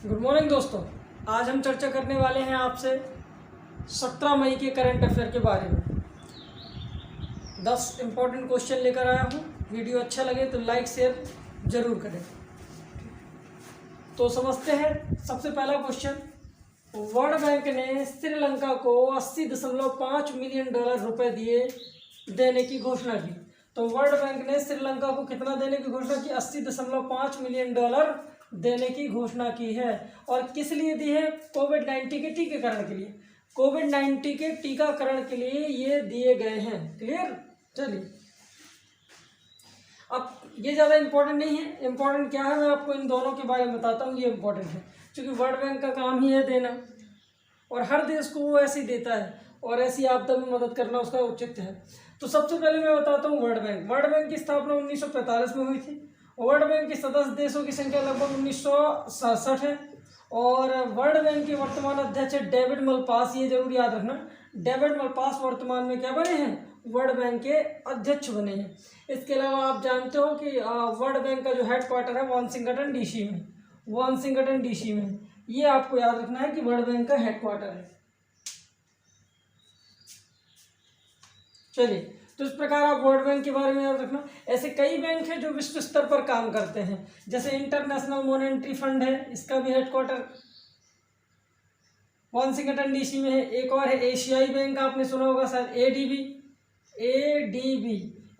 Good morning दोस्तों। आज हम चर्चा करने वाले हैं आपसे 17 मई के करंट अफेयर के बारे में। 10 इम्पोर्टेंट क्वेश्चन लेकर आया हूँ। वीडियो अच्छा लगे तो लाइक शेयर जरूर करें। तो समझते हैं। सबसे पहला क्वेश्चन, वर्ल्ड बैंक ने श्रीलंका को 80.5 मिलियन डॉलर रुपए देने की घोषणा की। तो वर्ल्ड बैंक ने श्रीलंका को कितना देने की घोषणा की? 80.5 मिलियन डॉलर देने की घोषणा की है। और किस लिए दी है? कोविड-19 के टीकाकरण के लिए। कोविड-19 के टीकाकरण के लिए ये दिए गए हैं। क्लियर? चलिए, अब ये ज़्यादा इम्पोर्टेंट नहीं है। इम्पोर्टेंट क्या है मैं आपको इन दोनों के बारे में बताता हूँ। ये इम्पोर्टेंट है क्योंकि वर्ल्ड बैंक का काम ही है देना, और हर देश को वो ऐसे ही देता है, और ऐसी आपदा में मदद करना उसका औचित्य है। तो सबसे पहले मैं बताता हूँ वर्ल्ड बैंक। वर्ल्ड बैंक की स्थापना 1945 में हुई थी। वर्ल्ड बैंक के सदस्य देशों की संख्या लगभग 1967 है, और वर्ल्ड बैंक के वर्तमान अध्यक्ष है डेविड मलपास। ये जरूर याद रखना, डेविड मलपास वर्तमान में क्या बने हैं? वर्ल्ड बैंक के अध्यक्ष बने हैं। इसके अलावा आप जानते हो कि वर्ल्ड बैंक का जो हेडक्वार्टर है वाशिंगटन डीसी में, वाशिंगटन डीसी में। ये आपको याद रखना है कि वर्ल्ड बैंक का हेडक्वार्टर है। चलिए, तो इस प्रकार आप वर्ल्ड बैंक के बारे में याद रखना। ऐसे कई बैंक हैं जो विश्व स्तर पर काम करते हैं, जैसे इंटरनेशनल मॉनेटरी फंड है, इसका भी हेडक्वार्टर वाशिंगटन डीसी में है। एक और है एशियाई बैंक, आपने सुना होगा शायद, एडीबी।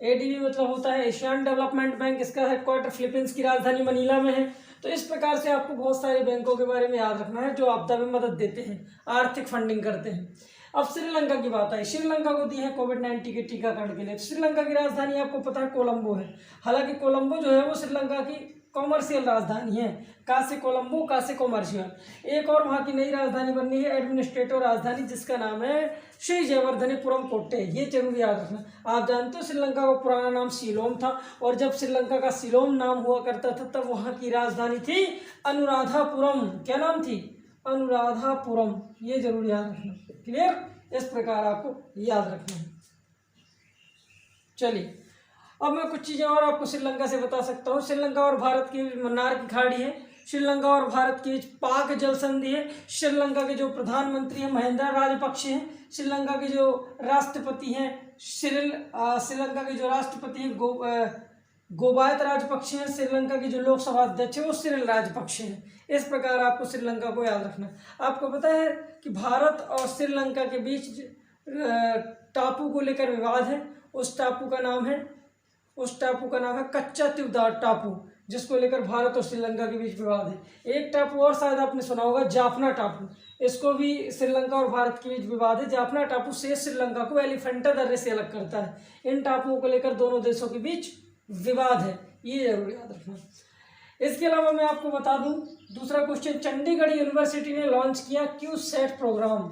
एडीबी मतलब होता है एशियन डेवलपमेंट बैंक। इसका हेडक्वार्टर फिलीपींस की राजधानी मनीला में है। तो इस प्रकार से आपको बहुत सारे बैंकों के बारे में याद रखना है जो आपदा में मदद देते हैं, आर्थिक फंडिंग करते हैं। अब श्रीलंका की बात आई। श्रीलंका को दी है कोविड-19 के टीकाकरण के लिए। श्रीलंका की राजधानी आपको पता है कोलंबो है। हालांकि कोलंबो जो है वो श्रीलंका की कॉमर्शियल राजधानी है। कासे कोलंबो, कासे कॉमर्शियल। एक और वहाँ की नई राजधानी बननी है, एडमिनिस्ट्रेटिव राजधानी, जिसका नाम है श्री जयवर्धनेपुरम कोट्टे। ये जरूर याद रखना। आप जानते हो श्रीलंका का पुराना नाम सीलोम था, और जब श्रीलंका का सीलोम नाम हुआ करता था तब वहाँ की राजधानी थी अनुराधापुरम। क्या नाम थी? अनुराधापुरम। ये जरूर याद रखना। क्लियर? इस प्रकार आपको याद रखना है। चलिए, अब मैं कुछ चीज़ें और आपको श्रीलंका से बता सकता हूँ। श्रीलंका और भारत की मन्नार की खाड़ी है। श्रीलंका और भारत की पाक जल संधि है। श्रीलंका के जो प्रधानमंत्री हैं महिंदा राजपक्षे हैं। श्रीलंका के जो राष्ट्रपति हैं श्रीलंका के जो राष्ट्रपति हैं गोबायत राजपक्षे हैं। श्रीलंका के जो लोकसभा अध्यक्ष हैं वो सिरिल राजपक्षे हैं। इस प्रकार आपको श्रीलंका को याद रखना। आपको पता है कि भारत और श्रीलंका के बीच टापू को लेकर विवाद है। उस टापू का नाम है कच्चा त्रिउदार टापू, जिसको लेकर भारत और श्रीलंका के बीच विवाद है। एक टापू और शायद आपने सुना होगा, जाफना टापू। इसको भी श्रीलंका और भारत के बीच विवाद है। जाफना टापू से श्रीलंका को एलिफेंटा दर्रे से अलग करता है। इन टापुओं को लेकर दोनों देशों के बीच विवाद है। ये जरूर याद रखना। इसके अलावा मैं आपको बता दूं दूसरा क्वेश्चन, चंडीगढ़ यूनिवर्सिटी ने लॉन्च किया क्यूसेट प्रोग्राम।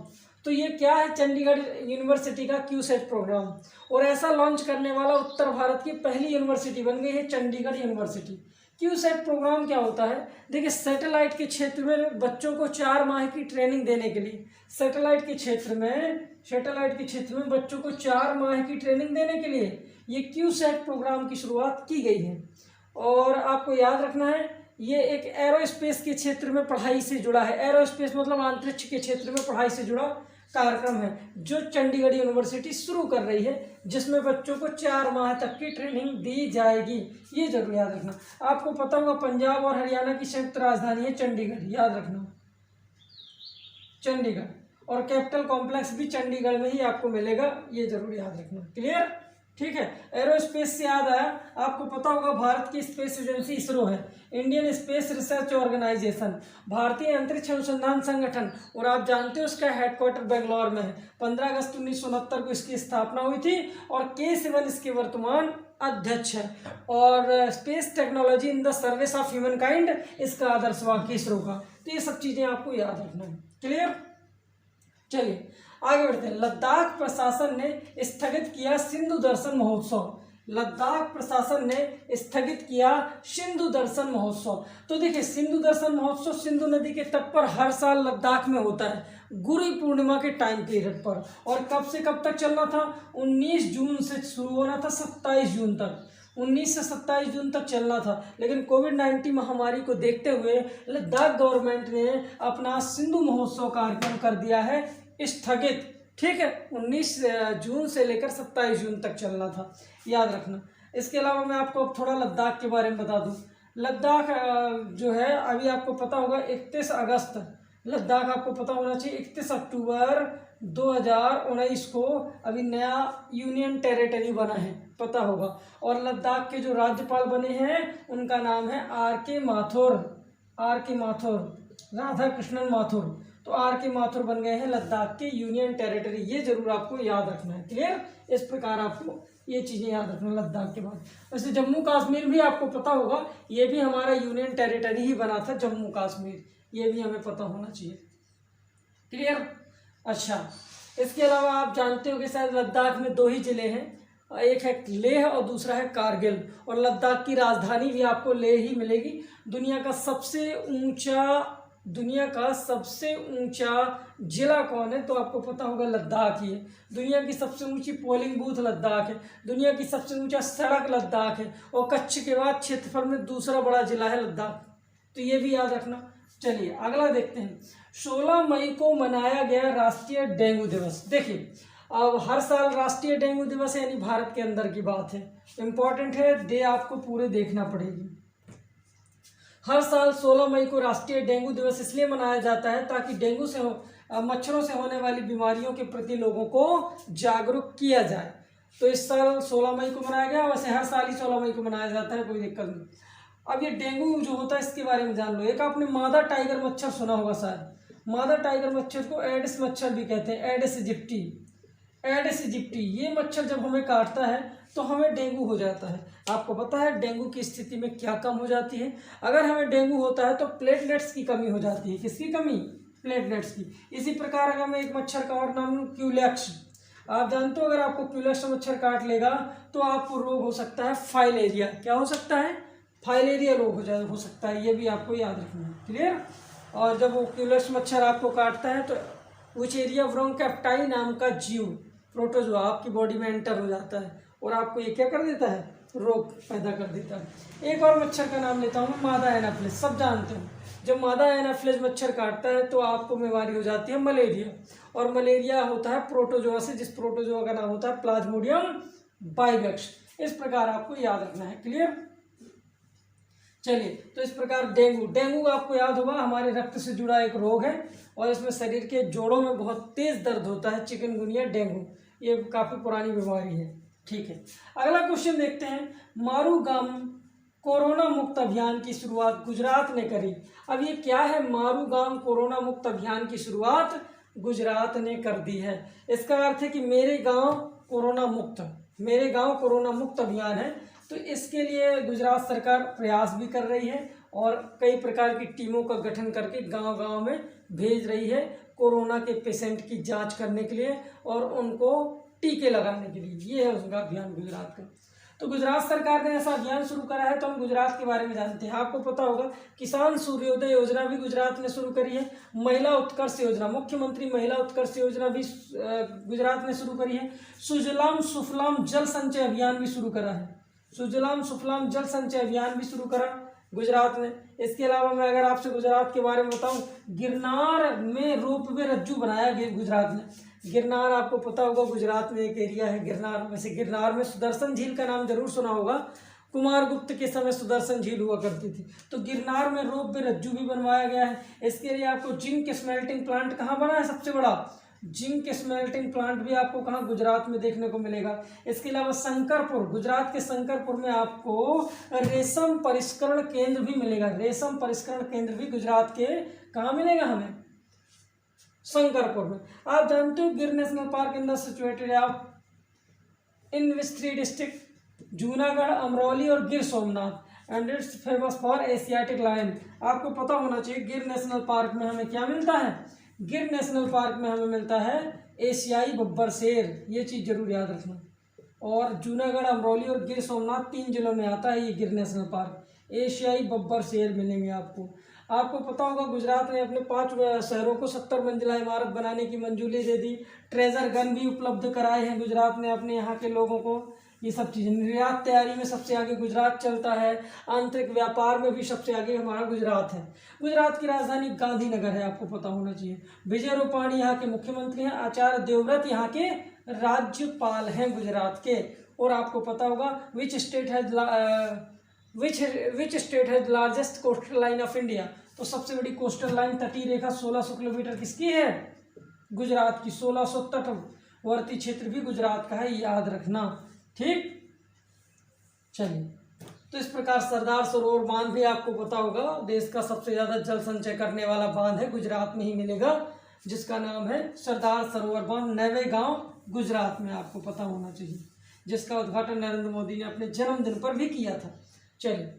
तो ये क्या है? चंडीगढ़ यूनिवर्सिटी का क्यूसेट प्रोग्राम, और ऐसा लॉन्च करने वाला उत्तर भारत की पहली यूनिवर्सिटी बन गई है चंडीगढ़ यूनिवर्सिटी। क्यूसेट प्रोग्राम क्या होता है? देखिए, सैटेलाइट के क्षेत्र में बच्चों को 4 माह की ट्रेनिंग देने के लिए, सैटेलाइट के क्षेत्र में बच्चों को 4 माह की ट्रेनिंग देने के लिए ये क्यूसेट प्रोग्राम की शुरुआत की गई है। और आपको याद रखना है, ये एक एरोस्पेस के क्षेत्र में पढ़ाई से जुड़ा है। एरोस्पेस मतलब अंतरिक्ष के क्षेत्र में पढ़ाई से जुड़ा कार्यक्रम है जो चंडीगढ़ यूनिवर्सिटी शुरू कर रही है, जिसमें बच्चों को 4 माह तक की ट्रेनिंग दी जाएगी। ये जरूर याद रखना। आपको पता होगा पंजाब और हरियाणा की संयुक्त राजधानी है चंडीगढ़। याद रखना, चंडीगढ़, और कैपिटल कॉम्प्लेक्स भी चंडीगढ़ में ही आपको मिलेगा। ये जरूर याद रखना। क्लियर? ठीक है। एरोस्पेस से याद आया, आपको पता होगा भारत की स्पेस एजेंसी इसरो है, इंडियन स्पेस रिसर्च ऑर्गेनाइजेशन, भारतीय अंतरिक्ष अनुसंधान संगठन, और आप जानते हो उसका हेडक्वार्टर बेंगलोर में है। 15 अगस्त 1969 को इसकी स्थापना हुई थी, और के सिवन इसके वर्तमान अध्यक्ष है। और space technology in the service of human kind इसका आदर्श वाक्य इसरो का। तो ये सब चीजें आपको याद रखना है। क्लियर? चलिए आगे बढ़ते हैं। लद्दाख प्रशासन ने स्थगित किया सिंधु दर्शन महोत्सव। लद्दाख प्रशासन ने स्थगित किया सिंधु दर्शन महोत्सव। तो देखिए, सिंधु दर्शन महोत्सव सिंधु नदी के तट पर हर साल लद्दाख में होता है, गुरु पूर्णिमा के टाइम पीरियड पर। और कब से कब तक चलना था? 19 जून से शुरू होना था 27 जून तक। 19 से 27 जून तक चलना था, लेकिन कोविड-19 महामारी को देखते हुए लद्दाख गवर्नमेंट ने अपना सिंधु महोत्सव कार्यक्रम कर दिया है स्थगित। ठीक है, 19 जून से लेकर 27 जून तक चलना था, याद रखना। इसके अलावा मैं आपको अब थोड़ा लद्दाख के बारे में बता दूं। लद्दाख जो है अभी आपको पता होगा 31 अगस्त, लद्दाख आपको पता होना चाहिए 31 अक्टूबर 2019 को अभी नया यूनियन टेरिटरी बना है, पता होगा। और लद्दाख के जो राज्यपाल बने हैं उनका नाम है R.K. माथुर, R.K. माथुर, राधा कृष्णन माथुर। तो R.K. माथुर बन गए हैं लद्दाख के यूनियन टेरिटरी, ये जरूर आपको याद रखना है। क्लियर, इस प्रकार आपको ये चीज़ें याद रखना लद्दाख के बाद। वैसे जम्मू कश्मीर भी आपको पता होगा, ये भी हमारा यूनियन टेरिटरी ही बना था, जम्मू कश्मीर, ये भी हमें पता होना चाहिए। क्लियर। अच्छा, इसके अलावा आप जानते हो कि शायद लद्दाख में 2 ही जिले हैं, एक है लेह और दूसरा है कारगिल। और लद्दाख की राजधानी भी आपको लेह ही मिलेगी। दुनिया का सबसे ऊंचा जिला कौन है, तो आपको पता होगा लद्दाख ही है। दुनिया की सबसे ऊंची पोलिंग बूथ लद्दाख है, दुनिया की सबसे ऊंचा सड़क लद्दाख है, और कच्छ के बाद क्षेत्रफल में दूसरा बड़ा जिला है लद्दाख। तो ये भी याद रखना। चलिए अगला देखते हैं। 16 मई को मनाया गया राष्ट्रीय डेंगू दिवस। देखिए, अब हर साल राष्ट्रीय डेंगू दिवस है, यानी भारत के अंदर की बात है, इम्पॉर्टेंट है, डे आपको पूरे देखना पड़ेगी। हर साल 16 मई को राष्ट्रीय डेंगू दिवस इसलिए मनाया जाता है ताकि डेंगू से मच्छरों से होने वाली बीमारियों के प्रति लोगों को जागरूक किया जाए। तो इस साल 16 मई को मनाया गया, वैसे हर साल ही 16 मई को मनाया जाता है, कोई दिक्कत नहीं। अब ये डेंगू जो होता है इसके बारे में जान लो। एक आपने मादा टाइगर मच्छर सुना होगा शायद। मादा टाइगर मच्छर को एडिस मच्छर भी कहते हैं, एडिस इजिप्टी, एडिस इजिप्टी। ये मच्छर जब हमें काटता है तो हमें डेंगू हो जाता है। आपको पता है डेंगू की स्थिति में क्या कम हो जाती है? अगर हमें डेंगू होता है तो प्लेटलेट्स की कमी हो जाती है। किसकी कमी? प्लेटलेट्स की। इसी प्रकार अगर मैं एक मच्छर का और नाम लूँ क्यूलेक्स, आप जानते हो अगर आपको क्यूलेक्स मच्छर काट लेगा तो आपको रोग हो सकता है फाइलेरिया। क्या हो सकता है? फाइलेरिया रोग हो सकता है, ये भी आपको याद रखना है। क्लियर। और जब वो क्यूलेक्स मच्छर आपको काटता है तो वुचेरिया ब्रोंकाइटिस नाम का जीव, प्रोटोजोआ, आपकी बॉडी में एंटर हो जाता है और आपको ये क्या कर देता है? रोग पैदा कर देता है। एक और मच्छर का नाम लेता हूँ, मादा एनाफिलिस, सब जानते हैं। जब मादा एनाफिलिस मच्छर काटता है तो आपको बीमारी हो जाती है मलेरिया, और मलेरिया होता है प्रोटोजोआ से, जिस प्रोटोजोआ का नाम होता है प्लाज्मोडियम बाइवेक्स। इस प्रकार आपको याद रखना है। क्लियर। चलिए, तो इस प्रकार डेंगू आपको याद होगा हमारे रक्त से जुड़ा एक रोग है और इसमें शरीर के जोड़ों में बहुत तेज दर्द होता है। चिकनगुनिया डेंगू, ये काफ़ी पुरानी बीमारी है। ठीक है, अगला क्वेश्चन देखते हैं। मारूगाम कोरोना मुक्त अभियान की शुरुआत गुजरात ने करी। अब ये क्या है? मारूगाम कोरोना मुक्त अभियान की शुरुआत गुजरात ने कर दी है। इसका अर्थ है कि मेरे गांव कोरोना मुक्त अभियान है। तो इसके लिए गुजरात सरकार प्रयास भी कर रही है और कई प्रकार की टीमों का गठन करके गांव-गांव में भेज रही है कोरोना के पेशेंट की जांच करने के लिए और उनको टीके लगाने के लिए। ये है उसका अभियान गुजरात का। तो गुजरात सरकार ने ऐसा अभियान शुरू करा है, तो हम गुजरात के बारे में जानते हैं। आपको पता होगा किसान सूर्योदय योजना भी गुजरात ने शुरू करी है। महिला उत्कर्ष योजना, मुख्यमंत्री महिला उत्कर्ष योजना भी गुजरात ने शुरू करी है। सुजलाम सुफलाम जल संचय अभियान भी शुरू करा है। सुजलाम सुफलाम जल संचय अभियान भी शुरू करा गुजरात ने। इसके अलावा मैं अगर आपसे गुजरात के बारे में बताऊं, गिरनार में रोपवे रज्जू बनाया गया गुजरात ने। गिरनार आपको पता होगा गुजरात में एक एरिया है गिरनार। वैसे गिरनार में सुदर्शन झील का नाम जरूर सुना होगा, कुमारगुप्त के समय सुदर्शन झील हुआ करती थी। तो गिरनार में रोपवे रज्जू भी बनवाया गया है। इसके लिए आपको जिंक स्मेल्टिंग प्लांट कहाँ बना है? सबसे बड़ा जिंक स्मेल्टिंग प्लांट भी आपको कहाँ? गुजरात में देखने को मिलेगा। इसके अलावा शंकरपुर, गुजरात के शंकरपुर में आपको रेशम परिष्करण केंद्र भी मिलेगा। रेशम परिष्करण केंद्र भी गुजरात के कहाँ मिलेगा हमें? शंकरपुर में। आप जानते हो Gir national park in the situated आप in which 3 district? Junagadh, Amreli और Gir Somnath, and it's famous for Asiatic lion. आपको पता होना चाहिए गिर नेशनल पार्क में हमें क्या मिलता है? गिर नेशनल पार्क में हमें मिलता है एशियाई बब्बर शेर। ये चीज़ जरूर याद रखना। और जूनागढ़, अमरौली और गिर सोमनाथ 3 जिलों में आता है ये गिर नेशनल पार्क। एशियाई बब्बर शेर मिलेंगे आपको। आपको पता होगा गुजरात ने अपने 5 शहरों को 70 मंजिला इमारत बनाने की मंजूरी दे दी। ट्रेजर गन भी उपलब्ध कराए हैं गुजरात ने अपने यहाँ के लोगों को। ये सब चीज़ें। निर्यात तैयारी में सबसे आगे गुजरात चलता है। आंतरिक व्यापार में भी सबसे आगे हमारा गुजरात है। गुजरात की राजधानी गांधीनगर है, आपको पता होना चाहिए। विजय रूपाणी यहाँ के मुख्यमंत्री हैं। आचार्य देवव्रत यहाँ के राज्यपाल हैं गुजरात के। और आपको पता होगा which state has largest coastal line of India. तो सबसे बड़ी कोस्टल लाइन तटीय रेखा 1600 किलोमीटर किसकी है? गुजरात की। 1600 तटवर्ती क्षेत्र भी गुजरात का है, याद रखना। ठीक, चलिए। तो इस प्रकार सरदार सरोवर बांध भी आपको पता होगा देश का सबसे ज्यादा जल संचय करने वाला बांध है, गुजरात में ही मिलेगा, जिसका नाम है सरदार सरोवर बांध, नवेगांव गुजरात में, आपको पता होना चाहिए, जिसका उद्घाटन नरेंद्र मोदी ने अपने जन्मदिन पर भी किया था। चलिए,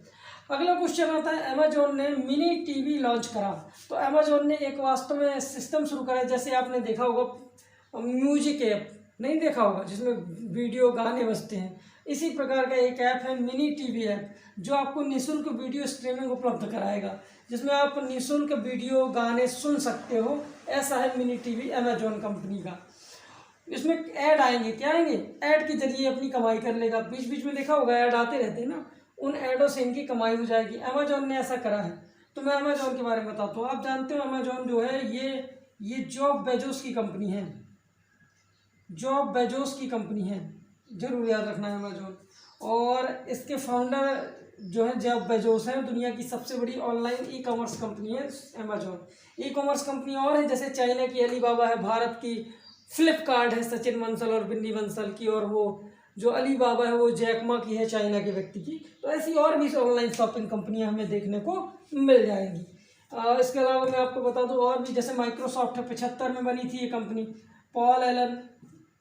अगला क्वेश्चन आता है, अमेजोन ने मिनी टीवी लॉन्च करा। तो अमेजोन ने एक वास्तव में सिस्टम शुरू करा, जैसे आपने देखा होगा म्यूजिक ऐप, नहीं देखा होगा, जिसमें वीडियो गाने बजते हैं। इसी प्रकार का एक ऐप है मिनी टीवी ऐप, जो आपको निःशुल्क वीडियो स्ट्रीमिंग उपलब्ध कराएगा, जिसमें आप निःशुल्क वीडियो गाने सुन सकते हो। ऐसा है मिनी टीवी अमेजोन कंपनी का। इसमें ऐड आएंगे, क्या आएंगे? ऐड के जरिए अपनी कमाई कर लेगा। बीच बीच में देखा होगा ऐड आते रहते हैं ना, उन ऐडों से इनकी कमाई हो जाएगी। अमेजोन ने ऐसा करा है। तो मैं अमेजोन के बारे में बताता हूँ। आप जानते हो अमेजोन जो है ये जॉब बेजोस की कंपनी है, जॉब बेजोस की कंपनी है, जरूर याद रखना है अमेजोन। और इसके फाउंडर जो है जेफ बेजोस हैं। दुनिया की सबसे बड़ी ऑनलाइन ई कॉमर्स कंपनी है अमेजोन। ई कॉमर्स कंपनी और है, जैसे चाइना की अलीबाबा है, भारत की फ्लिपकार्ट है सचिन बंसल और बिन्नी बंसल की, और वो जो अलीबाबा है वो जैकमा की है, चाइना के व्यक्ति की। तो ऐसी और भी ऑनलाइन शॉपिंग कंपनियां हमें देखने को मिल जाएंगी। इसके अलावा मैं आपको बता दूं और भी, जैसे माइक्रोसॉफ्ट है, 75 में बनी थी ये कंपनी। पॉल एलन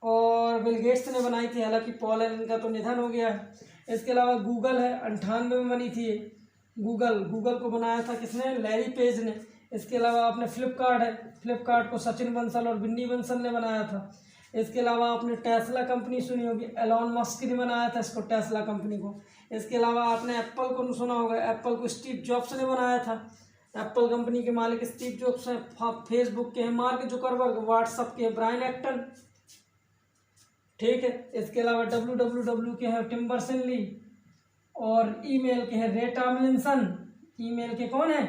और बिल गेट्स ने बनाई थी, हालांकि पॉल एलन का तो निधन हो गया है। इसके अलावा गूगल है, 98 में बनी थी ये। गूगल को बनाया था किसने? लैरी पेज ने। इसके अलावा आपने फ्लिपकार्ट है, फ्लिपकार्ट को सचिन बंसल और बिन्नी बंसल ने बनाया था। इसके अलावा आपने टेस्ला कंपनी सुनी होगी, एलॉन मस्क ने बनाया था इसको, टेस्ला कंपनी को। इसके अलावा आपने एप्पल को सुना होगा, एप्पल को स्टीव जॉब्स ने बनाया था। एप्पल कंपनी के मालिक स्टीव जॉब्स हैं। फेसबुक के हैं मार्क जुकरबर्ग, व्हाट्सएप के हैं ब्रायन एक्टन, ठीक है। इसके अलावा WWW के हैं टिम बर्नर्स-ली, और ईमेल के हैं रे टॉमलिंसन। ईमेल के कौन है?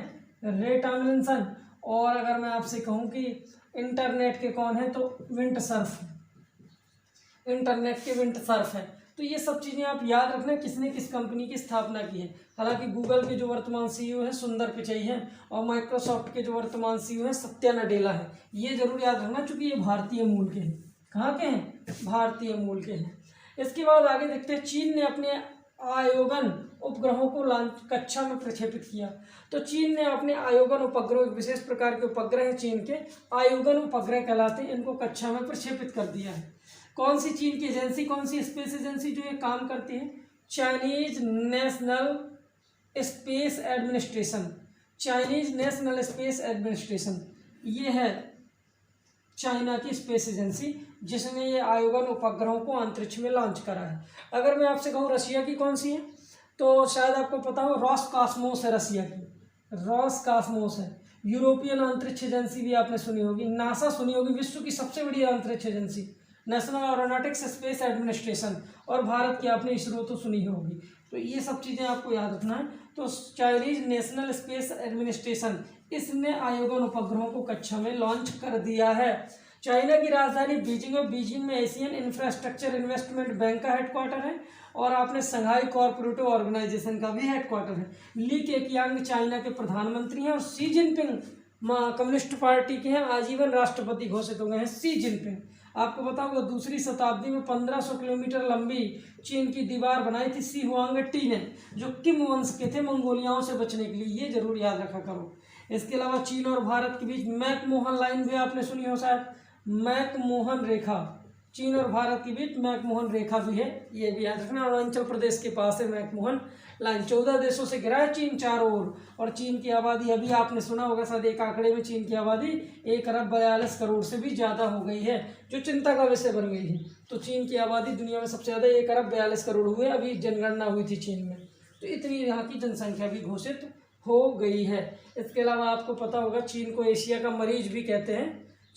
रे टॉमलिंसन। और अगर मैं आपसे कहूँ कि इंटरनेट के कौन है, तो विंटसर्फ, इंटरनेट के विंटसर्फ है। तो ये सब चीज़ें आप याद रखना किसने किस कंपनी की स्थापना की है। हालांकि गूगल के जो वर्तमान CEO हैं सुंदर पिचई हैं, और माइक्रोसॉफ्ट के जो वर्तमान CEO हैं सत्या नडेला है। ये जरूर याद रखना, क्योंकि ये भारतीय मूल के हैं। कहाँ के हैं? भारतीय मूल के हैं। इसके बाद आगे देखते हैं, चीन ने अपने आयोगन उपग्रहों को कक्षा में प्रक्षेपित किया। तो चीन ने अपने आयोगन उपग्रह, एक विशेष प्रकार के उपग्रह हैं चीन के, आयोगन उपग्रह कहलाते हैं, इनको कक्षा में प्रक्षेपित कर दिया है। कौन सी चीन की एजेंसी, कौन सी स्पेस एजेंसी जो ये काम करती है? Chinese national space administration. Chinese national space administration, ये है चाइना की स्पेस एजेंसी, जिसने ये आयोगन उपग्रहों को अंतरिक्ष में लॉन्च करा है। अगर मैं आपसे कहूँ रशिया की कौन सी है, तो शायद आपको पता हो, रॉसकॉस्मोस है रशिया की, रॉसकॉस्मोस है। यूरोपियन अंतरिक्ष एजेंसी भी आपने सुनी होगी, नासा सुनी होगी, विश्व की सबसे बड़ी अंतरिक्ष agency, national aeronautics space administration. और भारत की आपने इसरो तो सुनी ही होगी। तो ये सब चीज़ें आपको याद रखना है। तो चाइनीज नेशनल स्पेस एडमिनिस्ट्रेशन, इसने आयोगन उपग्रहों को कक्षा में लॉन्च कर दिया है। चाइना की राजधानी बीजिंग है, बीजिंग में एशियन इंफ्रास्ट्रक्चर इन्वेस्टमेंट बैंक का हेडक्वार्टर है, और आपने संघाई कोऑपरेटिव ऑर्गेनाइजेशन का भी हेडक्वार्टर है। ली केकियांग चाइना के प्रधानमंत्री हैं, और शी जिनपिंग कम्युनिस्ट पार्टी के हैं, आजीवन राष्ट्रपति घोषित हो गए हैं शी जिनपिंग। आपको पता होगा दूसरी शताब्दी में 1500 किलोमीटर लंबी चीन की दीवार बनाई थी शी हुआंग-टी ने, जो किम वंश के थे, मंगोलियाओं से बचने के लिए। ये जरूर याद रखा करो। इसके अलावा चीन और भारत के बीच मैकमोहन लाइन भी आपने सुनी हो शायद, मैकमोहन रेखा, चीन और भारत के बीच मैकमोहन रेखा भी है, ये भी याद रखना। अरुणाचल प्रदेश के पास है मैकमोहन लाइन। 14 देशों से घिरा है चीन चारों ओर, और चीन की आबादी, अभी आपने सुना होगा शायद एक आंकड़े में, चीन की आबादी 1 अरब 42 करोड़ से भी ज़्यादा हो गई है, जो चिंता का विषय बन गई है। तो चीन की आबादी दुनिया में सबसे ज़्यादा 1 अरब 42 करोड़ हुए, अभी जनगणना हुई थी चीन में। तो इतनी यहाँ की जनसंख्या भी घोषित हो गई है। इसके अलावा आपको पता होगा चीन को एशिया का मरीज भी कहते हैं।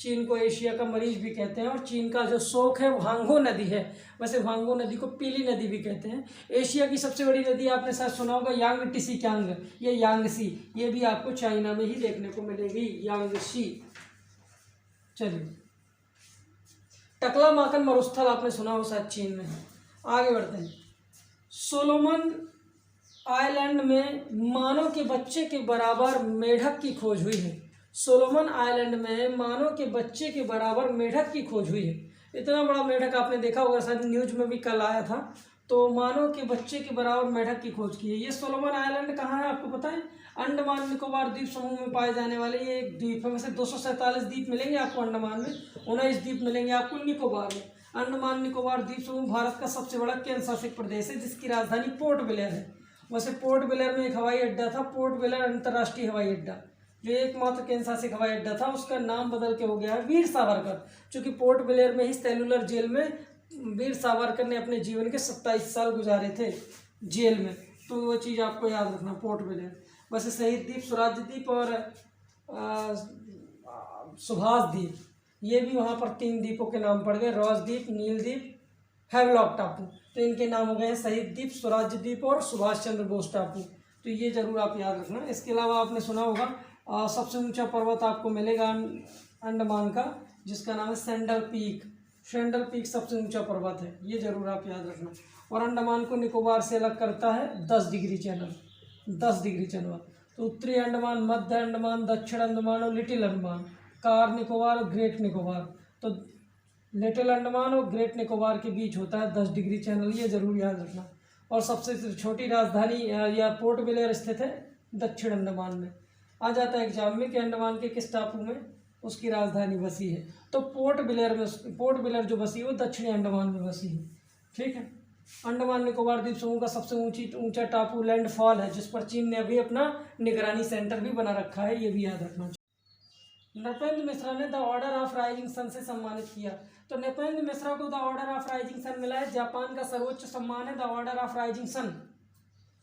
चीन को एशिया का मरीज भी कहते हैं, और चीन का जो शोक है वांगो नदी है। वैसे वांगो नदी को पीली नदी भी कहते हैं। एशिया की सबसे बड़ी नदी आपने शायद सुना होगा यांगटीसी क्यांग, ये यांगसी, ये भी आपको चाइना में ही देखने को मिलेगी, यांगसी। चलिए, टकला माकन मरुस्थल आपने सुना हो शायद चीन में। आगे बढ़ते हैं। सोलोमन आइलैंड में मानव के बच्चे के बराबर मेढक की खोज हुई है। सोलोमन आइलैंड में मानव के बच्चे के बराबर मेढक की खोज हुई है। इतना बड़ा मेढक आपने देखा होगा, शायद न्यूज में भी कल आया था। तो मानव के बच्चे के बराबर मेढक की खोज की है। ये सोलोमन आइलैंड कहाँ है आपको पता है? अंडमान निकोबार द्वीप समूह में पाए जाने वाले ये एक द्वीप है। वैसे 247 द्वीप मिलेंगे आपको अंडमान में, 19 द्वीप मिलेंगे आपको निकोबार में। अंडमान निकोबार द्वीप समूह भारत का सबसे बड़ा केंद्र शासित प्रदेश है, जिसकी राजधानी पोर्ट ब्लेयर है। वैसे पोर्ट ब्लेयर में एक हवाई अड्डा था, पोर्ट ब्लेयर अंतर्राष्ट्रीय हवाई अड्डा, जो एकमात्र केंद्र शासित हवाई अड्डा था, उसका नाम बदल के हो गया है वीर सावरकर। चूंकि पोर्ट ब्लेयर में ही सेलुलर जेल में वीर सावरकर ने अपने जीवन के 27 साल गुजारे थे जेल में, तो वो चीज़ आपको याद रखना, पोर्ट ब्लेयर। वैसे शहीद द्वीप, स्वराज द्वीप और सुभाष द्वीप, ये भी वहाँ पर 3 द्वीपों के नाम पड़ गए, रॉस द्वीप, नील द्वीप, हैवलॉक टापू। तो इनके नाम हो गए हैं शहीद द्वीप, स्वराज द्वीप और सुभाष चंद्र बोस टापू। तो ये जरूर आप याद रखना। इसके अलावा आपने सुना होगा सबसे ऊंचा पर्वत आपको मिलेगा अंडमान का, जिसका नाम है सैंडल पीक। सैंडल पीक सबसे ऊंचा पर्वत है, ये जरूर आप याद रखना। और अंडमान को निकोबार से अलग करता है 10 डिग्री चैनल, 10 डिग्री चैनल। तो उत्तरी अंडमान, मध्य अंडमान, दक्षिण अंडमान और लिटिल अंडमान, कार निकोबार और ग्रेट निकोबार। तो लिटिल अंडमान और ग्रेट निकोबार के बीच होता है 10 डिग्री चैनल, ये जरूर याद रखना। और सबसे छोटी राजधानी या पोर्ट ब्लेयर स्थित है दक्षिण अंडमान में। आ जाता है एग्जाम में कि अंडमान के किस टापू में उसकी राजधानी बसी है। तो पोर्ट ब्लेयर जो बसी है वो दक्षिणी अंडमान में बसी है। ठीक है। अंडमान निकोबार द्वीप समूह का सबसे ऊंचा टापू लैंडफॉल है, जिस पर चीन ने अभी अपना निगरानी सेंटर भी बना रखा है, ये भी याद रखना। नृपेंद्र मिश्रा ने the Order of Rising Sun से सम्मानित किया। तो नृपेंद्र मिश्रा को the Order of Rising Sun मिला है। जापान का सर्वोच्च सम्मान है the Order of Rising Sun,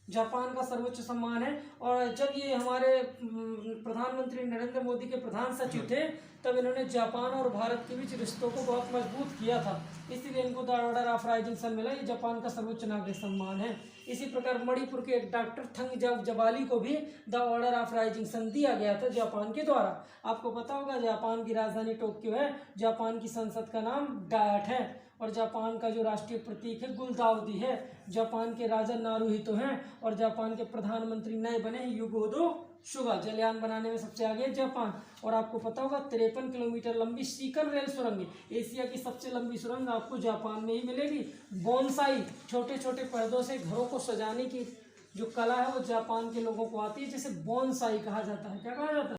Japan का सर्वोच्च सम्मान है। और जब ये हमारे प्रधानमंत्री नरेंद्र मोदी के प्रधान सचिव थे, तब इन्होंने जापान और भारत के बीच रिश्तों को बहुत मजबूत किया था, इसीलिए इनको the Order of Rising Sun मिला। ये जापान का सर्वोच्च नागरिक सम्मान है। इसी प्रकार मणिपुर के एक डॉक्टर थंग जबाली को भी the Order of Rising Sun दिया गया था जापान के द्वारा। आपको पता होगा जापान की राजधानी टोक्यो है, जापान की संसद का नाम डायट है, और जापान का जो राष्ट्रीय प्रतीक है गुलदाउदी है। जापान के राजा नारुहितो हैं, और जापान के प्रधानमंत्री नए बने हैं युगोदो सुगा। जलयान बनाने में सबसे आगे है जापान। और आपको पता होगा 53 किलोमीटर लंबी सीकन रेल सुरंग, एशिया की सबसे लंबी सुरंग आपको जापान में ही मिलेगी। बोनसाई, छोटे छोटे पौधों से घरों को सजाने की जो कला है वो जापान के लोगों को आती है, जिसे बोनसाई कहा जाता है। क्या कहा जाता है?